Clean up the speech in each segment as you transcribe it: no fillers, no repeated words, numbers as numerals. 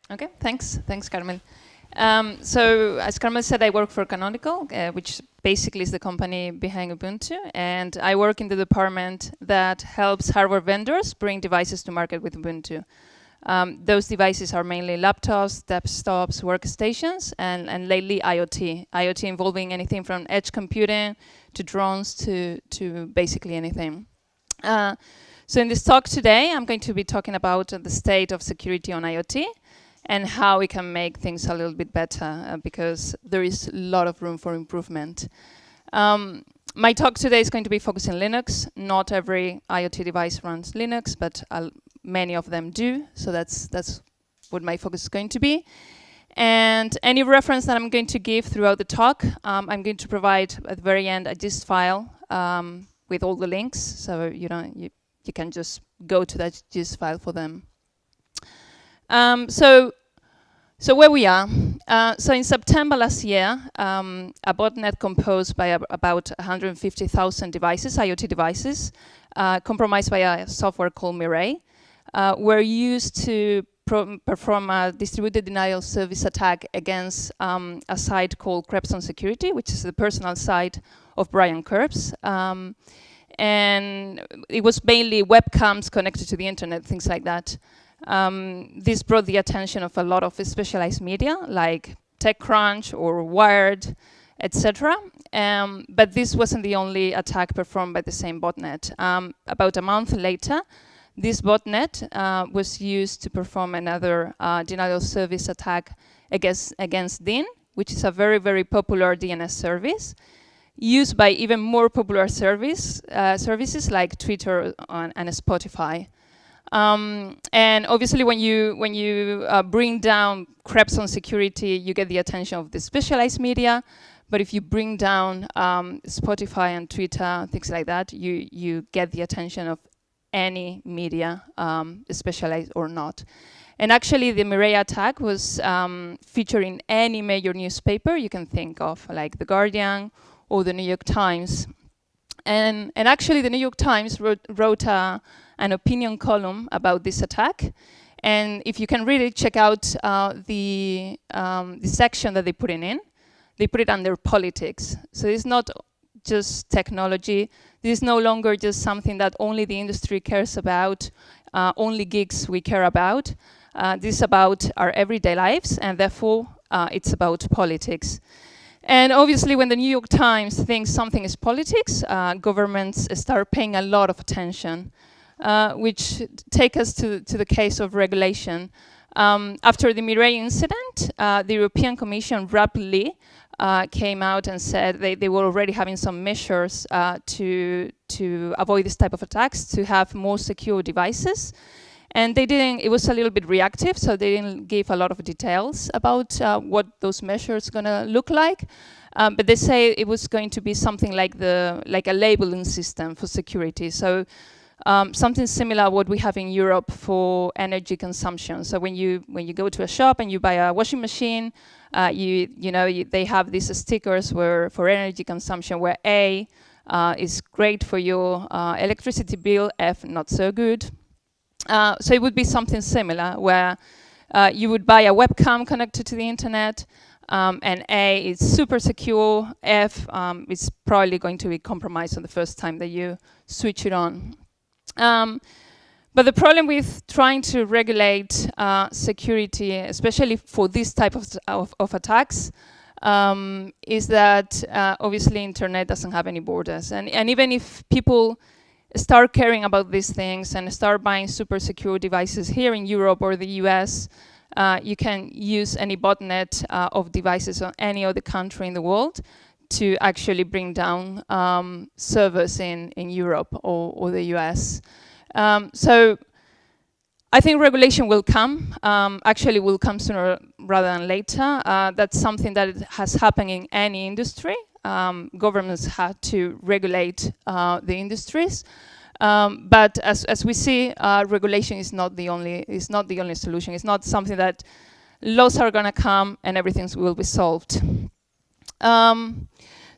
Okay, thanks, Carmel. So as Carmel said, I work for Canonical, which basically is the company behind Ubuntu, and I work in the department that helps hardware vendors bring devices to market with Ubuntu. Those devices are mainly laptops, desktops, workstations, and lately IoT. IoT involving anything from edge computing to drones to basically anything. So in this talk today, I'm going to be talking about the state of security on IoT and how we can make things a little bit better because there is a lot of room for improvement. My talk today is going to be focusing on Linux. Not every IoT device runs Linux, but many of them do. So that's what my focus is going to be. And any reference that I'm going to give throughout the talk, I'm going to provide at the very end a gist file with all the links. So you can just go to that gist file for them. So where we are. So in September last year, a botnet composed by about 150,000 devices, IoT devices, compromised by a software called Mirai, were used to perform a distributed denial service attack against a site called Krebs on Security, which is the personal site of Brian Krebs. And it was mainly webcams connected to the internet, things like that. This brought the attention of a lot of specialized media like TechCrunch or Wired, etc. But this wasn't the only attack performed by the same botnet. About a month later, this botnet was used to perform another denial service attack against DIN, which is a very, very popular DNS service, used by even more popular services like Twitter and Spotify. And obviously, when you bring down Krebs on security, you get the attention of the specialized media. But if you bring down Spotify and Twitter, things like that, you get the attention of any media, specialized or not. And actually, the Mirai attack was featured in any major newspaper you can think of, like The Guardian or the New York Times. And actually, the New York Times wrote an opinion column about this attack. And if you can read it, check out the section that they put it in. They put it under politics. So it's not just technology. This is no longer just something that only the industry cares about, only geeks we care about. This is about our everyday lives, and therefore it's about politics. And obviously, when the New York Times thinks something is politics, governments start paying a lot of attention, which take us to the case of regulation. After the Mirai incident, the European Commission rapidly came out and said they were already having some measures to avoid this type of attacks, to have more secure devices. And they didn't, it was a little bit reactive, so they didn't give a lot of details about what those measures gonna look like. But they say it was going to be something like a labeling system for security. So something similar to what we have in Europe for energy consumption. So when you go to a shop and you buy a washing machine, they have these stickers for energy consumption where A is great for your electricity bill, F not so good. So it would be something similar where you would buy a webcam connected to the internet, and A is super secure, F is probably going to be compromised on the first time that you switch it on. But the problem with trying to regulate security, especially for this type of attacks, is that obviously internet doesn't have any borders. And even if people start caring about these things and start buying super secure devices here in Europe or the US, you can use any botnet of devices on any other country in the world to actually bring down servers in Europe or the US. So I think regulation will come. Actually, will come sooner rather than later. That's something that has happened in any industry. Governments had to regulate the industries. But as we see, regulation is not the only solution. It's not something that laws are going to come and everything will be solved.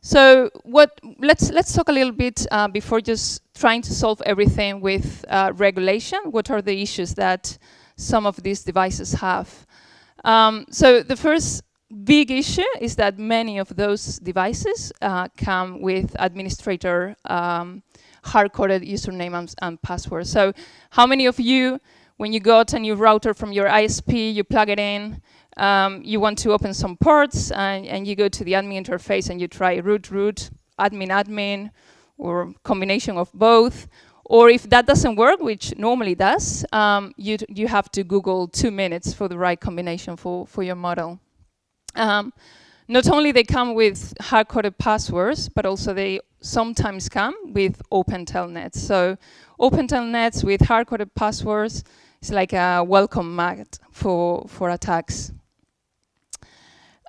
So let's talk a little bit before just trying to solve everything with regulation. What are the issues that some of these devices have? So the first big issue is that many of those devices come with administrator hard-coded username and password. So how many of you, when you got a new router from your ISP, you plug it in, you want to open some ports, and you go to the admin interface and you try root, admin, or combination of both. Or if that doesn't work, which normally does, you have to Google 2 minutes for the right combination for your model. Not only they come with hard-coded passwords, but also they sometimes come with open telnets. So open telnets with hard-coded passwords is like a welcome mat for attacks.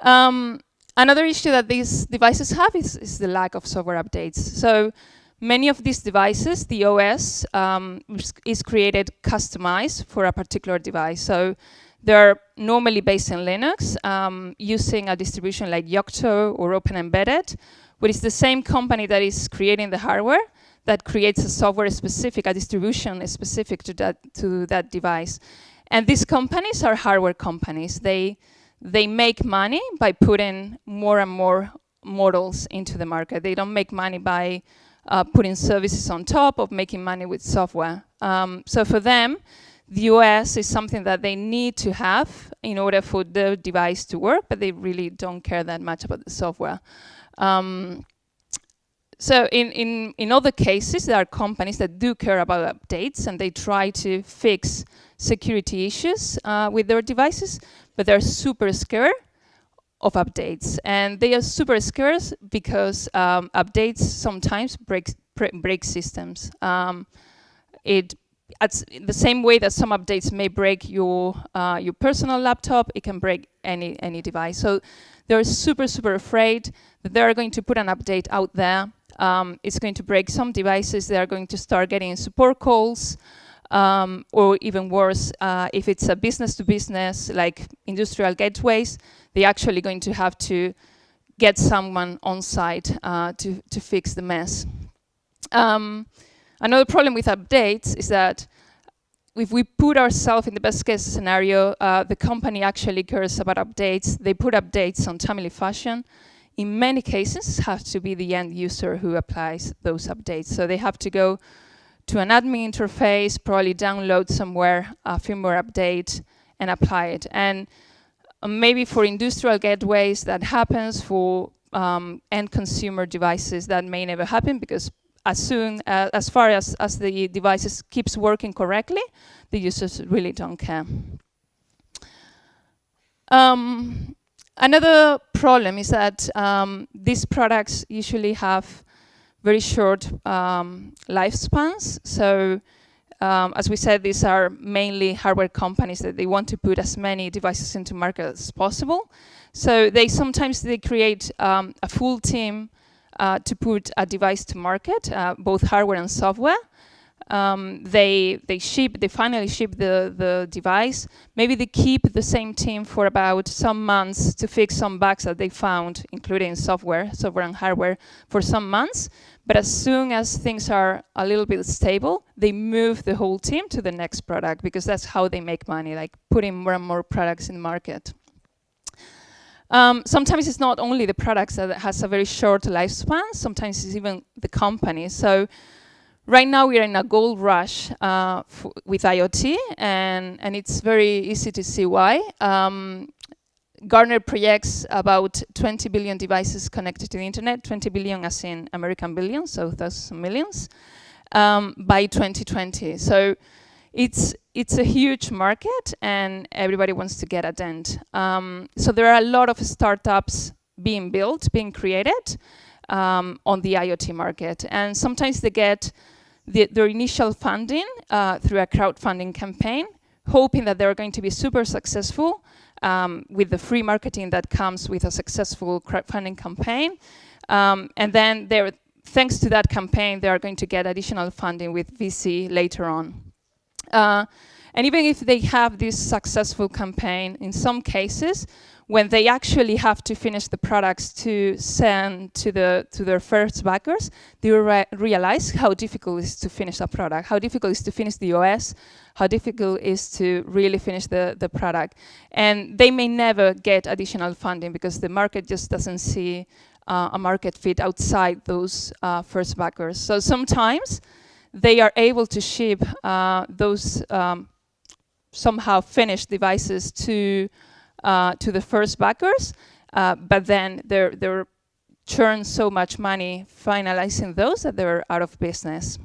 Another issue that these devices have is the lack of software updates. So many of these devices, the OS is created customized for a particular device. So they're normally based in Linux, using a distribution like Yocto or Open Embedded, which is the same company that is creating the hardware that creates a software specific, a distribution specific to that device. And these companies are hardware companies. They make money by putting more and more models into the market. They don't make money by putting services on top of making money with software. So for them, the OS is something that they need to have in order for the device to work, but they really don't care that much about the software. So in other cases, there are companies that do care about updates, and they try to fix security issues with their devices, but they're super scared of updates. And they are super scared because updates sometimes break systems. It's the same way that some updates may break your personal laptop, it can break any device. So they're super afraid that they're going to put an update out there. It's going to break some devices. They are going to start getting support calls, or even worse, if it's a business-to-business, like industrial gateways, they're actually going to have to get someone on site to fix the mess. Another problem with updates is that if we put ourselves in the best case scenario, the company actually cares about updates. They put updates on timely fashion. In many cases, it has to be the end user who applies those updates. So they have to go to an admin interface, probably download somewhere a firmware update and apply it. And maybe for industrial gateways that happens, for end consumer devices that may never happen, because as far as the devices keeps working correctly, the users really don't care. Another problem is that these products usually have very short lifespans. So as we said, these are mainly hardware companies that they want to put as many devices into market as possible. So sometimes they create a full team to put a device to market, both hardware and software. They finally ship the device. Maybe they keep the same team for about some months to fix some bugs that they found, including software and hardware, for some months. But as soon as things are a little bit stable, they move the whole team to the next product, because that's how they make money, like putting more and more products in the market. Sometimes it's not only the products that has a very short lifespan, sometimes it's even the company. So right now we are in a gold rush with IoT, and it's very easy to see why. Gartner projects about 20 billion devices connected to the internet, 20 billion as in American billions, so thousands of millions, by 2020. So it's a huge market, and everybody wants to get a dent. So there are a lot of startups being created on the IoT market. And sometimes they get their initial funding through a crowdfunding campaign, hoping that they're going to be super successful with the free marketing that comes with a successful crowdfunding campaign. And then thanks to that campaign, they are going to get additional funding with VC later on. And even if they have this successful campaign, in some cases, when they actually have to finish the products to send to their first backers, they realize how difficult it is to finish a product, how difficult it is to finish the OS, how difficult it is to really finish the product. And they may never get additional funding because the market just doesn't see a market fit outside those first backers. So sometimes they are able to ship those somehow finished devices to the first backers, but then they're churn so much money finalizing those that they're out of business.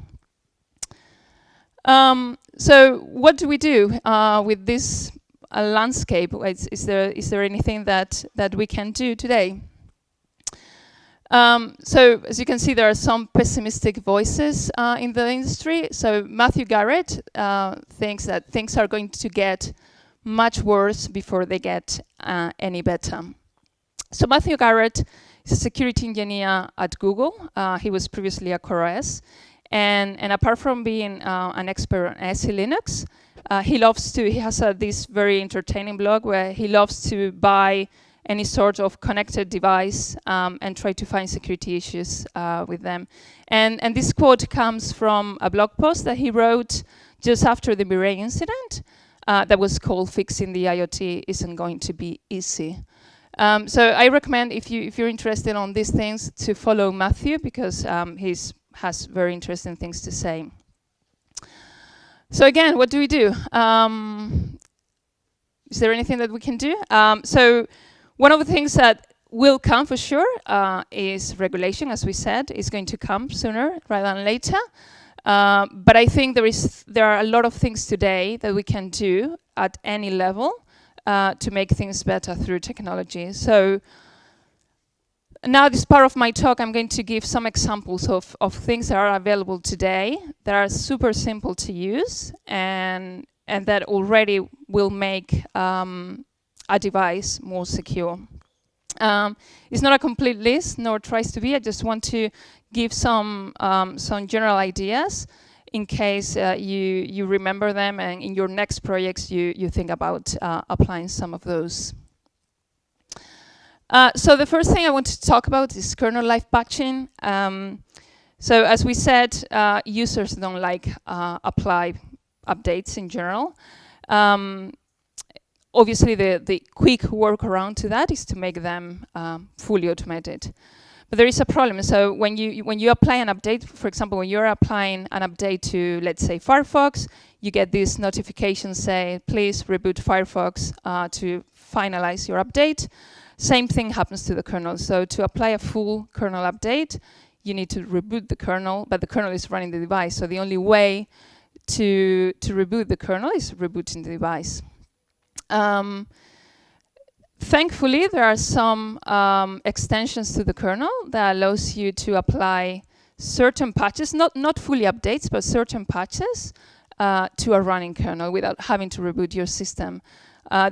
So what do we do with this landscape? Is there anything that we can do today? So as you can see, there are some pessimistic voices in the industry. So Matthew Garrett thinks that things are going to get much worse before they get any better. So Matthew Garrett is a security engineer at Google. He was previously a CoreOS. And apart from being an expert on SE Linux, he has this very entertaining blog where he loves to buy any sort of connected device and try to find security issues with them. And this quote comes from a blog post that he wrote just after the Mirai incident that was called "Fixing the IoT Isn't Going to Be Easy." So I recommend, if you're interested on these things, to follow Matthew, because he has very interesting things to say. So again, what do we do? Is there anything that we can do? So one of the things that will come for sure is regulation, as we said, is going to come sooner rather than later. But I think there are a lot of things today that we can do at any level to make things better through technology. So now, this part of my talk, I'm going to give some examples of things that are available today that are super simple to use and that already will make a device more secure. It's not a complete list, nor tries to be. I just want to give some general ideas in case you remember them, and in your next projects you think about applying some of those. So the first thing I want to talk about is kernel life patching. So as we said, users don't like apply updates in general. Obviously, the quick workaround to that is to make them fully automated. But there is a problem. So when you apply an update, for example, when you're applying an update to, let's say, Firefox, you get this notification say, please reboot Firefox to finalize your update. Same thing happens to the kernel. So to apply a full kernel update, you need to reboot the kernel, but the kernel is running the device. So the only way to reboot the kernel is rebooting the device. Thankfully, there are some extensions to the kernel that allows you to apply certain patches, not fully updates, but certain patches to a running kernel without having to reboot your system.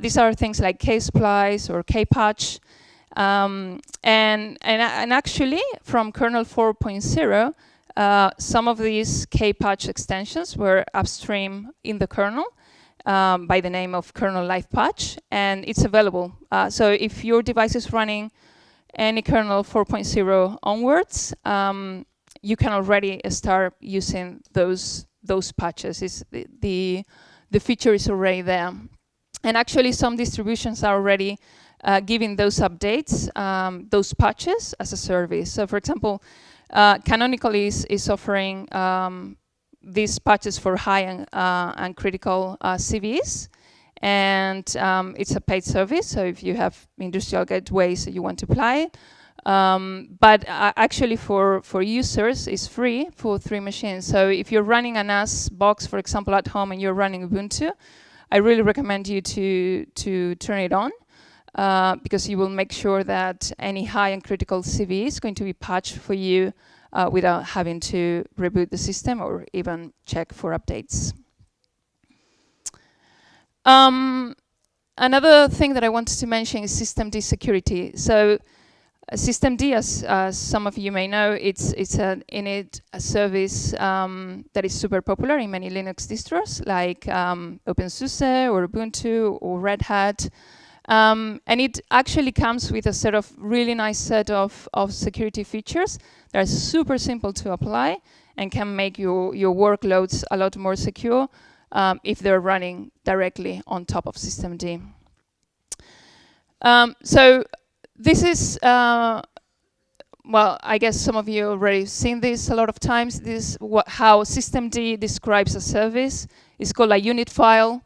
These are things like ksplice or kpatch. And actually, from kernel 4.0, some of these kpatch extensions were upstream in the kernel by the name of kernel life patch, and it's available. So if your device is running any kernel 4.0 onwards, you can already start using those patches. The feature is already there. And actually, some distributions are already giving those updates, those patches, as a service. So for example, Canonical is offering these patches for high and critical CVEs. And it's a paid service, so if you have industrial gateways you want to apply it. But actually for users, it's free for 3 machines. So if you're running a NAS box, for example, at home and you're running Ubuntu, I really recommend you to turn it on because you will make sure that any high and critical CVE is going to be patched for you without having to reboot the system or even check for updates. Another thing that I wanted to mention is systemd security. So Systemd, as some of you may know, it's an init service that is super popular in many Linux distros, like OpenSUSE or Ubuntu or Red Hat. And it actually comes with a set of really nice set of security features that are super simple to apply and can make your workloads a lot more secure if they're running directly on top of systemd. So this is, well, I guess some of you already seen this a lot of times. This is how systemd describes a service. It's called a unit file.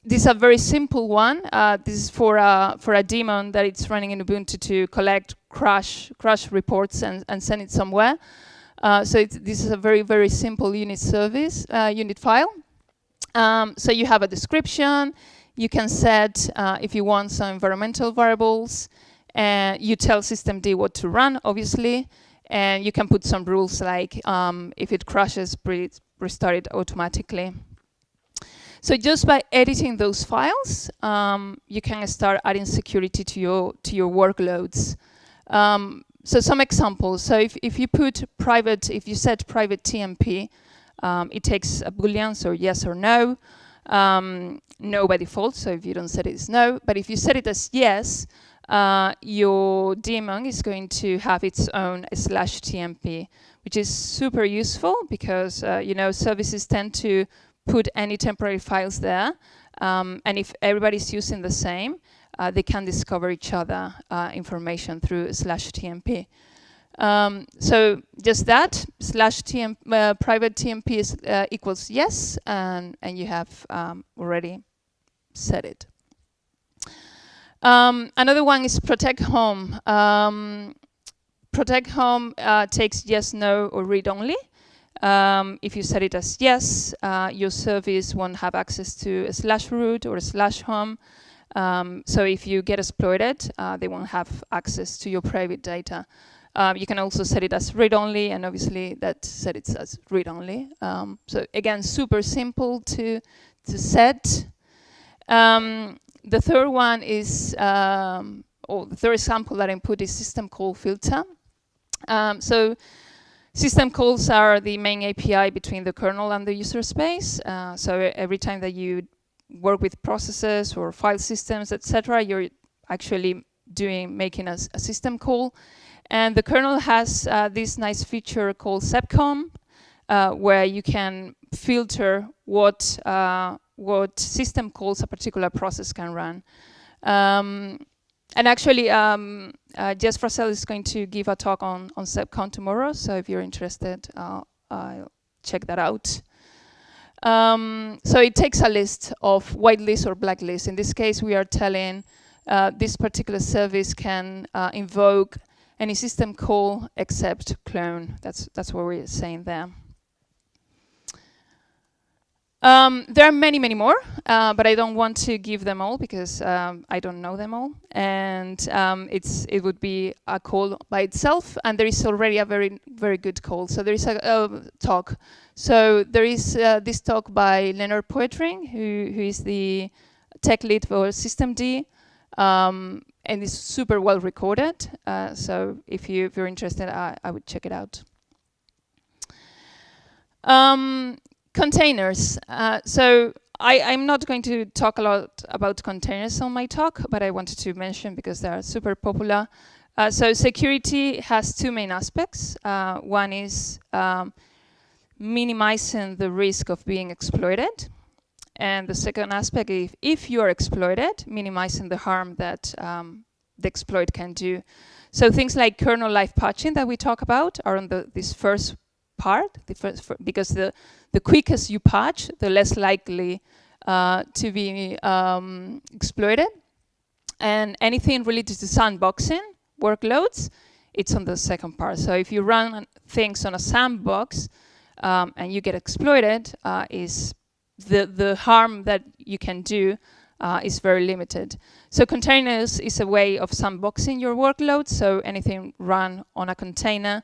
This is a very simple one. This is for a daemon that it's running in Ubuntu to collect crash reports and send it somewhere. So this is a very, very simple unit service, unit file. So you have a description. You can set, if you want, some environmental variables. And you tell systemd what to run, obviously. And you can put some rules like if it crashes, restart it automatically. So just by editing those files, you can start adding security to your workloads. So some examples. So if you put if you set Privatetmp, it takes a boolean, so yes or no. No by default, so if you don't set it, it's no. But if you set it as yes, your daemon is going to have its own /tmp, which is super useful because you know, services tend to put any temporary files there, and if everybody's using the same, they can discover each other information through /tmp. So just that /privatetmp is equals yes, and you have already set it. Another one is Protecthome. Protecthome takes yes, no, or read only. If you set it as yes, your service won't have access to a /root or a /home. So if you get exploited, they won't have access to your private data. You can also set it as read-only, and obviously that set it as read-only. So again, super simple to set. The third one is, or the third example that I put is system call filter. So system calls are the main API between the kernel and the user space. So every time that you work with processes or file systems, etc., you're actually making a system call. And the kernel has this nice feature called sepcom, where you can filter what system calls a particular process can run. And actually, Jess Frassell is going to give a talk on sepcom tomorrow, so if you're interested, I'll check that out. So it takes a list of whitelist or blacklist. In this case, we are telling this particular service can invoke any system call except clone. That's what we're saying there. There are many, many more, but I don't want to give them all because I don't know them all, and it would be a call by itself. And there is already a very, very good call. So there is a talk. So there is this talk by Leonard Poetring, who is the tech lead for systemd, and it's super well recorded. So if you're interested, I would check it out. Containers. So I'm not going to talk a lot about containers on my talk, but I wanted to mention because they are super popular. So security has two main aspects. One is minimizing the risk of being exploited. And the second aspect is if you are exploited, minimizing the harm that the exploit can do. So things like kernel live patching that we talk about are on this first part, because the quickest you patch, the less likely to be exploited. And anything related to sandboxing workloads, it's on the second part. So if you run things on a sandbox and you get exploited, is the harm that you can do is very limited. So containers is a way of sandboxing your workload. So anything run on a container,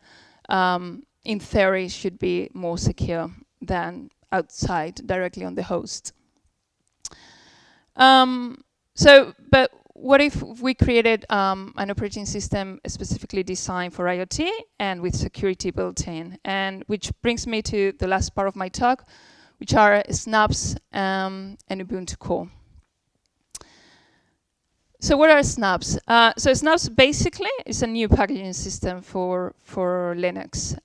in theory, should be more secure than outside, directly on the host. But what if we created an operating system specifically designed for IoT and with security built in? And which brings me to the last part of my talk, which are snaps and Ubuntu Core. So what are snaps? So snaps basically is a new packaging system for Linux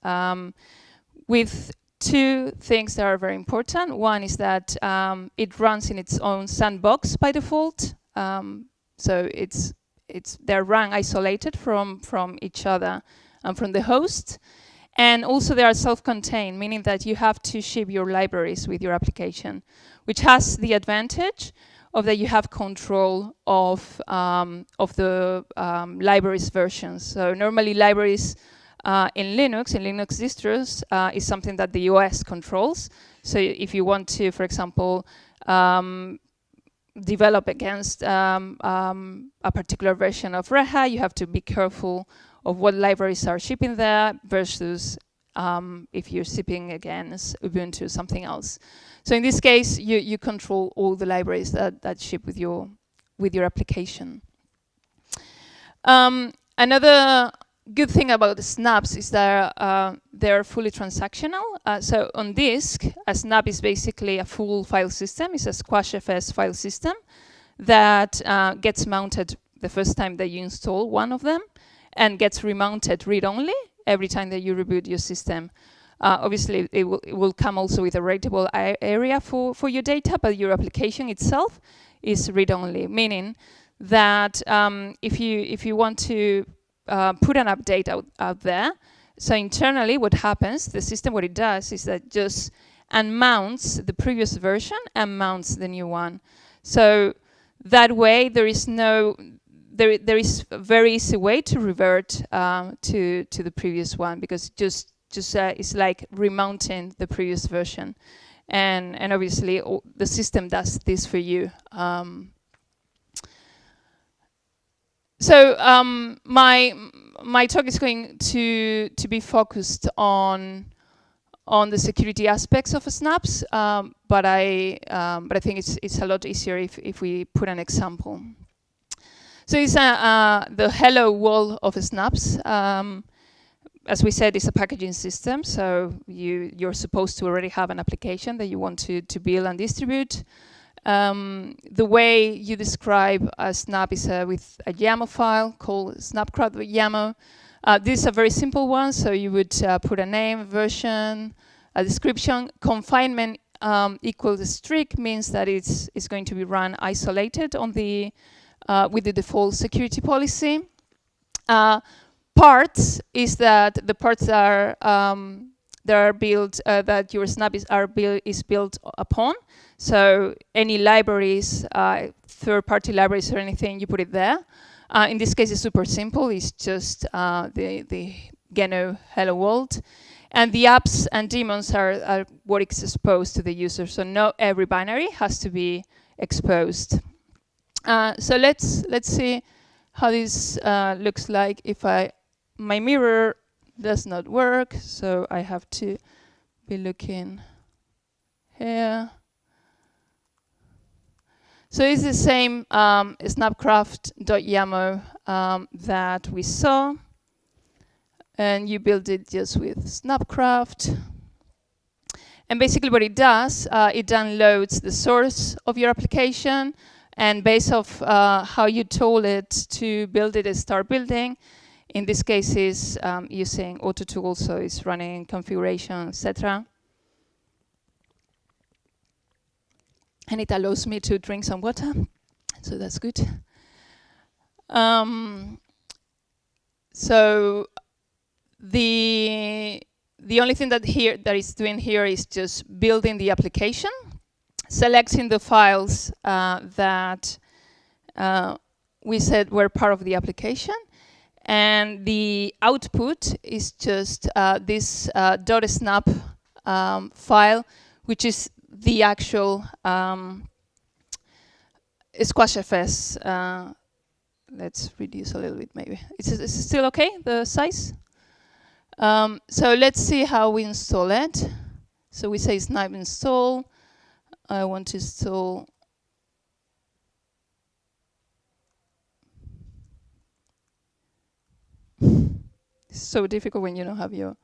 with two things that are very important. One is that it runs in its own sandbox by default. So they're run isolated from each other and from the host. And also they are self-contained, meaning that you have to ship your libraries with your application, which has the advantage of that you have control of the libraries versions. So normally libraries in Linux distros is something that the OS controls. So if you want to, for example, develop against a particular version of Red Hat, you have to be careful of what libraries are shipping there versus if you're shipping against Ubuntu or something else. So in this case, you control all the libraries that ship with your application. Another good thing about the snaps is that they're fully transactional. So on disk, a snap is basically a full file system. It's a squashfs file system that gets mounted the first time that you install one of them and gets remounted read-only every time that you reboot your system. Obviously, it will come also with a writable area for your data, but your application itself is read-only, meaning that if you want to put an update out there, so internally what happens, the system, what it does is that just unmounts the previous version and mounts the new one. So that way there is there is a very easy way to revert to the previous one, because just it's like remounting the previous version, and obviously the system does this for you. So my talk is going to be focused on the security aspects of snaps, but I think it's a lot easier if we put an example. So it's the hello world of snaps. As we said, it's a packaging system, so you're supposed to already have an application that you want to build and distribute. The way you describe a snap is with a YAML file called snapcraft.yaml. This is a very simple one, so you would put a name, version, a description. Confinement equals strict means that it's going to be run isolated on the with the default security policy. Parts is that the parts are that are built that your snap is built upon. So any libraries, third-party libraries or anything, you put it there. In this case, it's super simple. It's just the GNU Hello World. And the apps and daemons are what is exposed to the user. So not every binary has to be exposed. So let's see how this looks like if my mirror does not work. So I have to be looking here. So it's the same snapcraft.yaml that we saw. And you build it just with Snapcraft. And basically what it does, it downloads the source of your application. And based off how you told it to build it, start building. In this case, is using AutoTool, so it's running configuration, etc. And it allows me to drink some water, so that's good. So the only thing that is doing here is just building the application, selecting the files that we said were part of the application, and the output is just this .snap file, which is the actual squashfs. Let's reduce a little bit, maybe. Is it still okay, the size? So let's see how we install it. So we say snap install. I want to install so difficult when you don't have your...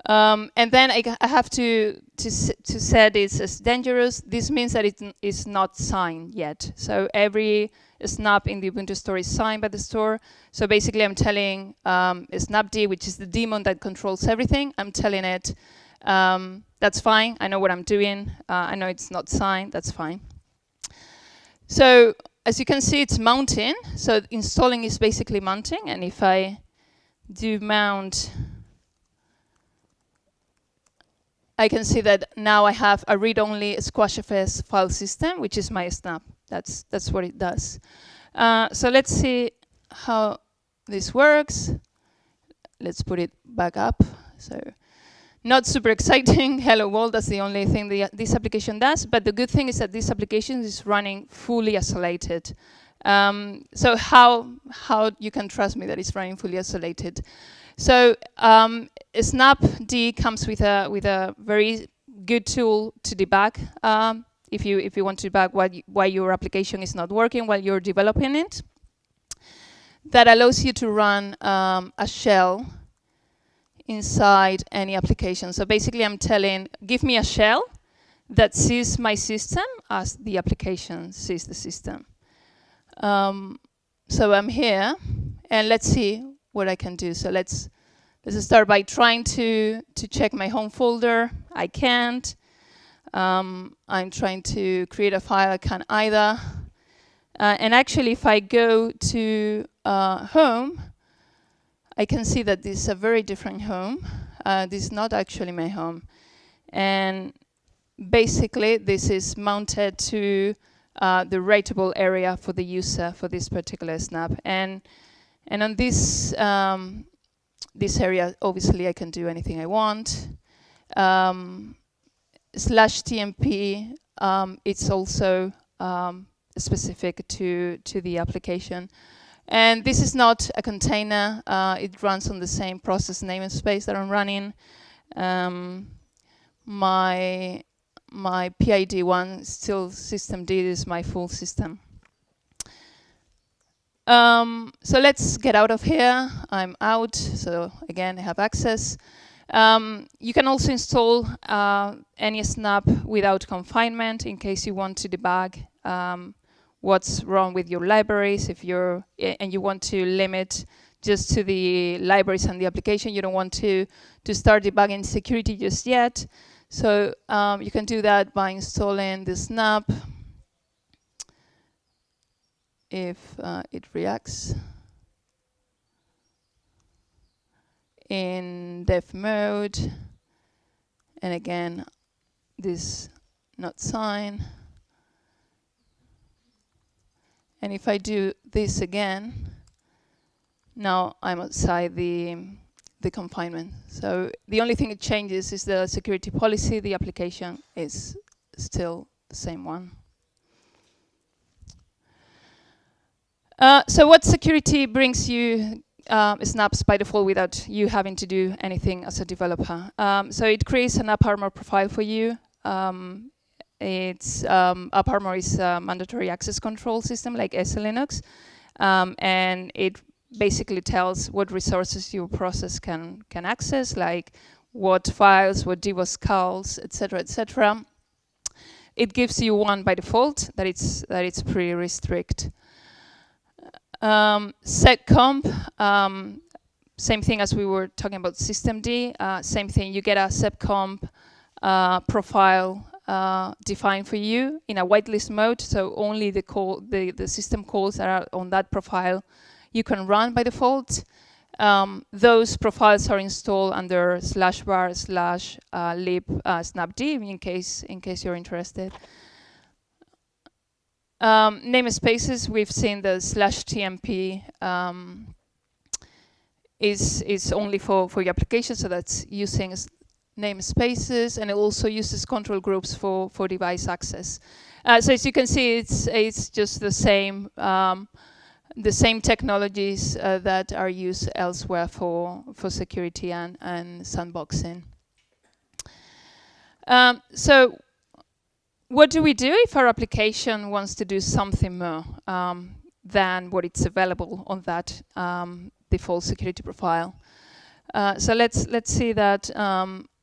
and then I have to set it as dangerous. This means that it is not signed yet. So every snap in the Ubuntu store is signed by the store. So basically I'm telling snapd, which is the daemon that controls everything, I'm telling it, that's fine, I know what I'm doing, I know it's not signed, that's fine. So as you can see, it's mounting. So installing is basically mounting. And if I do mount, I can see that now I have a read-only squashfs file system, which is my snap. That's what it does. So let's see how this works. Let's put it back up. So not super exciting. Hello world, that's the only thing this application does. But the good thing is that this application is running fully isolated. So how you can trust me that it's running fully isolated? So snapd comes with a very good tool to debug. If you want to debug why your application is not working while you're developing it, that allows you to run a shell inside any application. So basically I'm telling, give me a shell that sees my system as the application sees the system. So I'm here, and let's see what I can do. So let's start by trying to check my home folder. I can't. I'm trying to create a file. I can't either. And actually, if I go to home, I can see that this is a very different home. This is not actually my home. And basically, this is mounted to the writable area for the user for this particular snap. And on this this area, obviously, I can do anything I want. /tmp, it's also specific to the application. And this is not a container. It runs on the same process namespace that I'm running. My PID one, still systemd, is my full system. So let's get out of here. I'm out, so again, I have access. You can also install any snap without confinement in case you want to debug what's wrong with your libraries. If you're and you want to limit just to the libraries and the application, you don't want to start debugging security just yet. So you can do that by installing the snap. If it reacts in dev mode, and again, this not sign. And if I do this again, now I'm outside the confinement. So the only thing it changes is the security policy. The application is still the same one. So what security brings you snaps by default without you having to do anything as a developer? So it creates an AppArmor profile for you. AppArmor is a mandatory access control system like SLinux, and it basically tells what resources your process can access, like what files, what DBOS calls, etc., etc. It gives you one by default that it's pretty restrict. Seccomp, same thing as we were talking about systemd. Same thing, you get a seccomp profile defined for you in a whitelist mode, so only the system calls that are on that profile you can run by default. Those profiles are installed under /var/lib snapd in case you're interested. Namespaces, we've seen the /tmp is only for your application, so that's using namespaces, and it also uses control groups for device access. So as you can see, it's just the same technologies that are used elsewhere for security and sandboxing. So what do we do if our application wants to do something more than what it's available on that default security profile? So let's see that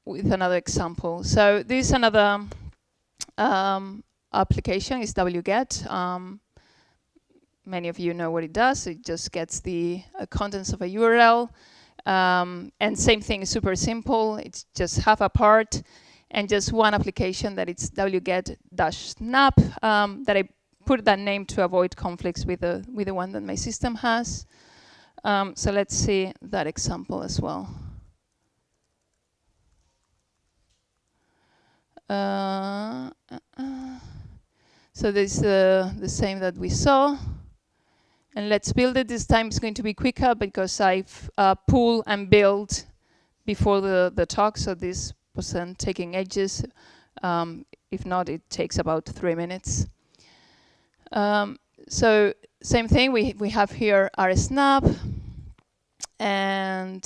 with another example. So this is another application, is wget. Many of you know what it does. It just gets the contents of a URL. And same thing, super simple. It's just half a part and just one application that it's wget-snap that I put that name to avoid conflicts with the one that my system has. So let's see that example as well. So this is the same that we saw. And let's build it. This time it's going to be quicker because I've pulled and built before the talk, so this wasn't taking ages. If not, it takes about 3 minutes. So same thing, we have here our snap, and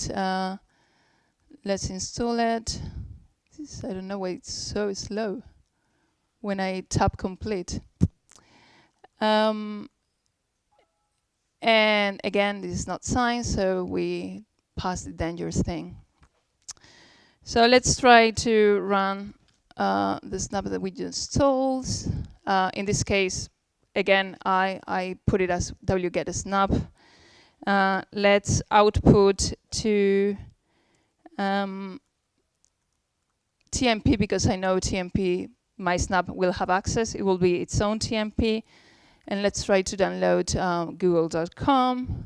let's install it. I don't know why it's so slow when I tap complete. And again, this is not signed, so we pass the dangerous thing. So let's try to run the snap that we just installed. In this case, again, I put it as wget-snap. Let's output to TMP, because I know TMP, my snap will have access. It will be its own TMP. And let's try to download google.com.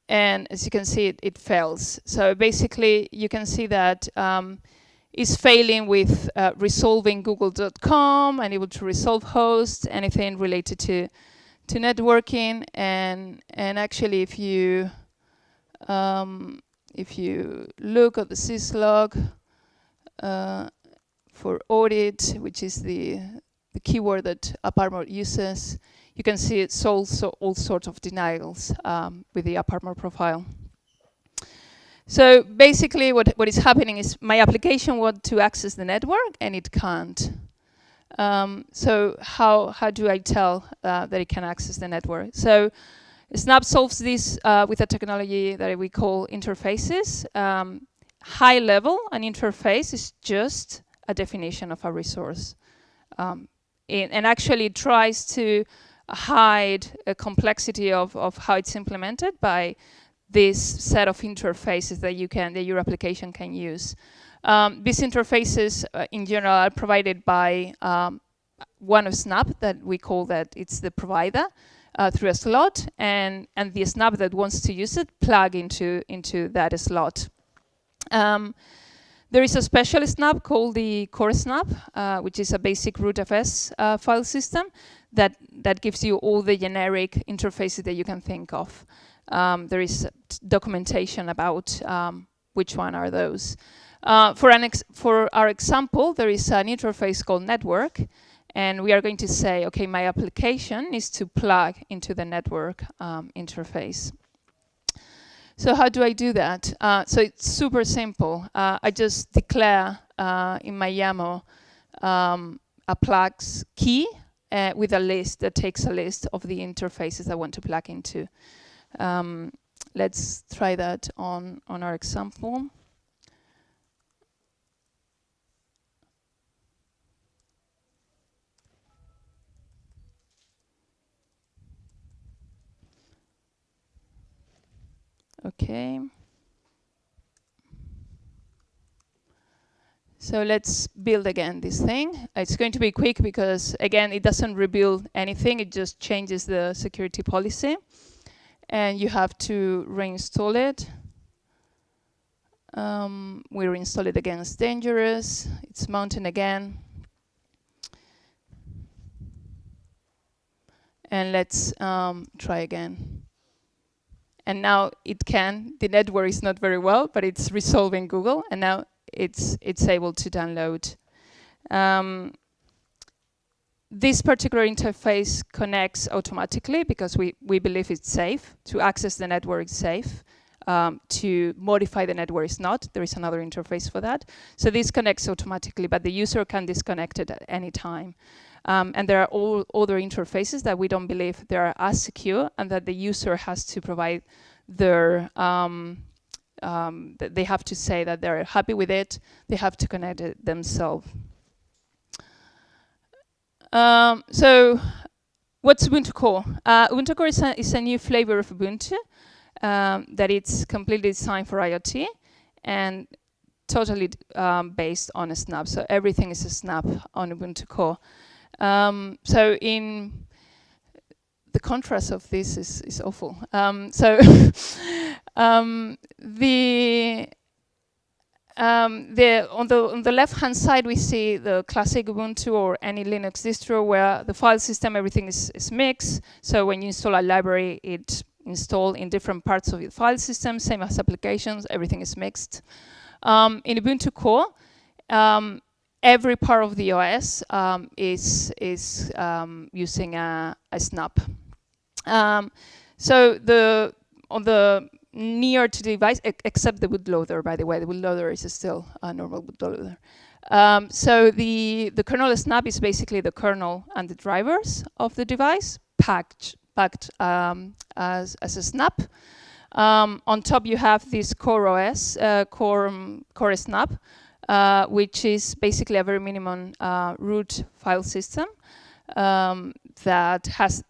And as you can see, it fails. So basically, you can see that it's failing with resolving google.com, unable to resolve hosts, anything related to networking. And actually, if you look at the syslog for audit, which is the keyword that AppArmor uses, you can see it's also all sorts of denials with the AppArmor profile. So basically what is happening is my application wants to access the network and it can't. So how do I tell that it can access the network? So Snap solves this with a technology that we call interfaces. High level, an interface is just a definition of a resource. And actually tries to hide a complexity of how it's implemented by this set of interfaces that your application can use. These interfaces in general are provided by one of Snap that we call that it's the provider through a slot, and the Snap that wants to use it plug into that slot. There is a special snap called the Core snap, which is a basic rootfs file system that gives you all the generic interfaces that you can think of. There is documentation about which one are those. For our example, there is an interface called network, and we are going to say, okay, my application needs to plug into the network interface. So how do I do that? So it's super simple. I just declare in my YAML a plugs key with a list that takes a list of the interfaces I want to plug into. Let's try that on our example. Okay. So let's build again this thing. It's going to be quick because, again, it doesn't rebuild anything. It just changes the security policy. And you have to reinstall it. We reinstall it again. It's dangerous. It's mounting again. And let's try again. And now it can. The network is not very well, but it's resolving Google. And now it's able to download. This particular interface connects automatically because we believe it's safe. To access the network is safe. To modify the network is not. There is another interface for that. So this connects automatically, but the user can disconnect it at any time. And there are all other interfaces that we don't believe they are as secure, and that the user has to provide their they have to say that they're happy with it. They have to connect it themselves. So what's Ubuntu Core? Ubuntu Core is a new flavor of Ubuntu that it's completely designed for IoT and totally based on a snap. So everything is a snap on Ubuntu Core. So in the contrast of this is awful. So on the left-hand side, we see the classic Ubuntu or any Linux distro where the file system, everything is mixed. So when you install a library, it installs in different parts of the file system, same as applications, everything is mixed. In Ubuntu Core, every part of the OS is using a snap. So on the near to the device, except the bootloader, by the way. The bootloader is still a normal bootloader. So the kernel snap is basically the kernel and the drivers of the device packed as a snap. On top, you have this Core OS, Core snap, which is basically a very minimum root file system that has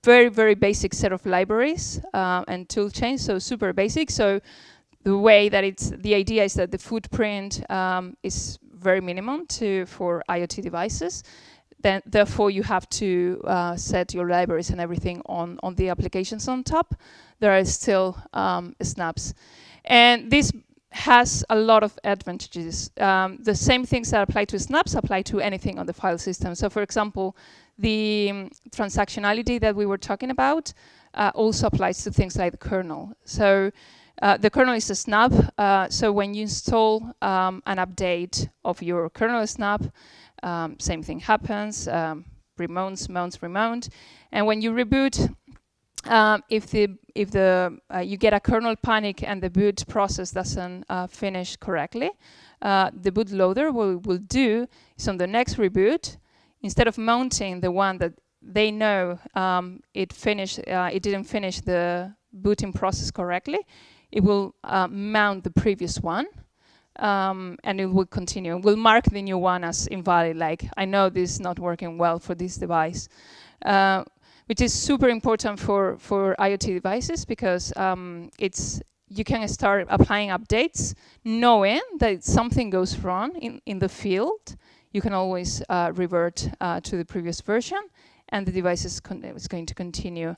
very, very basic set of libraries and tool chains, so super basic. So the way that the idea is that the footprint is very minimum for IoT devices. Then, therefore, you have to set your libraries and everything on the applications on top. There are still snaps. And this has a lot of advantages. The same things that apply to snaps apply to anything on the file system. So, for example, the transactionality that we were talking about also applies to things like the kernel. So the kernel is a snap. So when you install an update of your kernel snap, same thing happens. Remounts, mounts, remount. And when you reboot, if you get a kernel panic and the boot process doesn't finish correctly, the bootloader will do is on the next reboot, instead of mounting the one that they know it didn't finish the booting process correctly, it will mount the previous one, and it will continue. We'll mark the new one as invalid, like, I know this is not working well for this device, which is super important for IoT devices because you can start applying updates knowing that something goes wrong in the field. You can always revert to the previous version, and the device is going to continue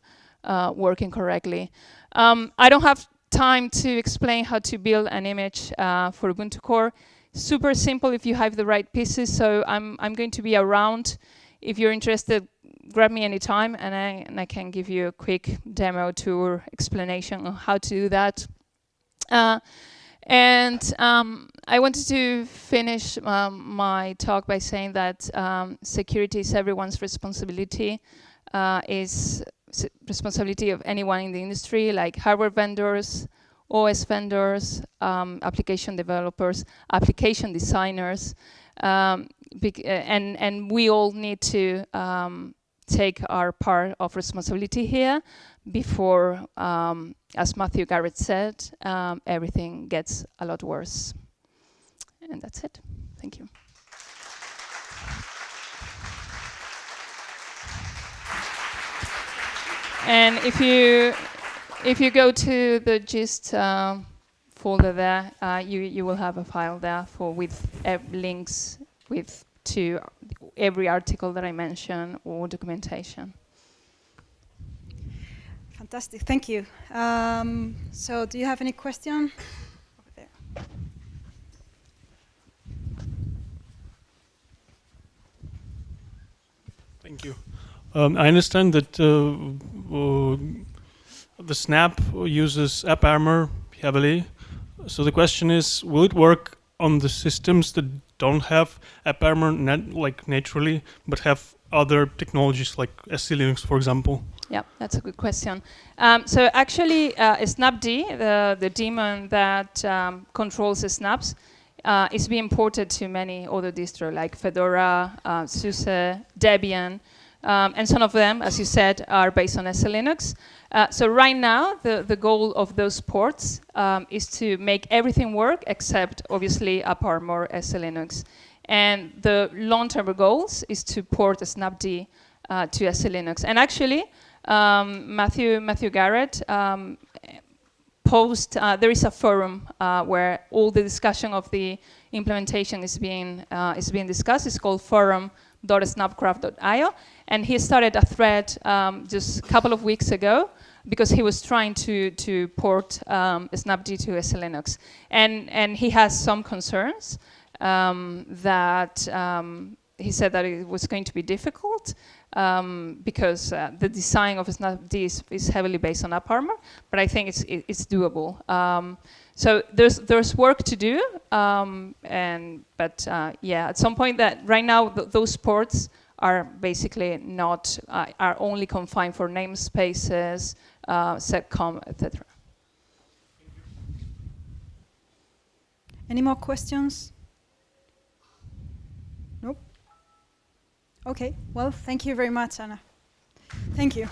working correctly. I don't have time to explain how to build an image for Ubuntu Core. Super simple if you have the right pieces. So I'm going to be around. If you're interested, grab me anytime, and I can give you a quick demo tour explanation on how to do that. And I wanted to finish my talk by saying that security is everyone's responsibility, is responsibility of anyone in the industry, like hardware vendors, OS vendors, application developers, application designers, and we all need to take our part of responsibility here before, as Matthew Garrett said, everything gets a lot worse. And that's it. Thank you. And if you go to the gist folder there, you will have a file there with links to every article that I mentioned or documentation. Fantastic, thank you. So do you have any question? Over there. Thank you. I understand that the Snap uses AppArmor heavily. So the question is, will it work on the systems that don't have AppArmor naturally, but have other technologies like SC Linux, for example? Yeah, that's a good question. So actually, snapd, the daemon that controls the snaps, is being ported to many other distros like Fedora, SUSE, Debian, and some of them, as you said, are based on SC Linux. So right now, the goal of those ports is to make everything work except, obviously, AppArmor SE/Linux. And the long-term goals is to port snapd to SE/Linux. And actually, Matthew Garrett there is a forum where all the discussion of the implementation is being discussed. It's called forum.snapcraft.io, and he started a thread just a couple of weeks ago because he was trying to port snapd to SE/Linux, and he has some concerns that he said that it was going to be difficult because the design of snapd is heavily based on AppArmor, but I think it's doable. So there's work to do, yeah, at some point that right now those ports are basically not are only confined for namespaces, seccomp, etc. Any more questions? Nope. Okay. Well, thank you very much, Anna. Thank you.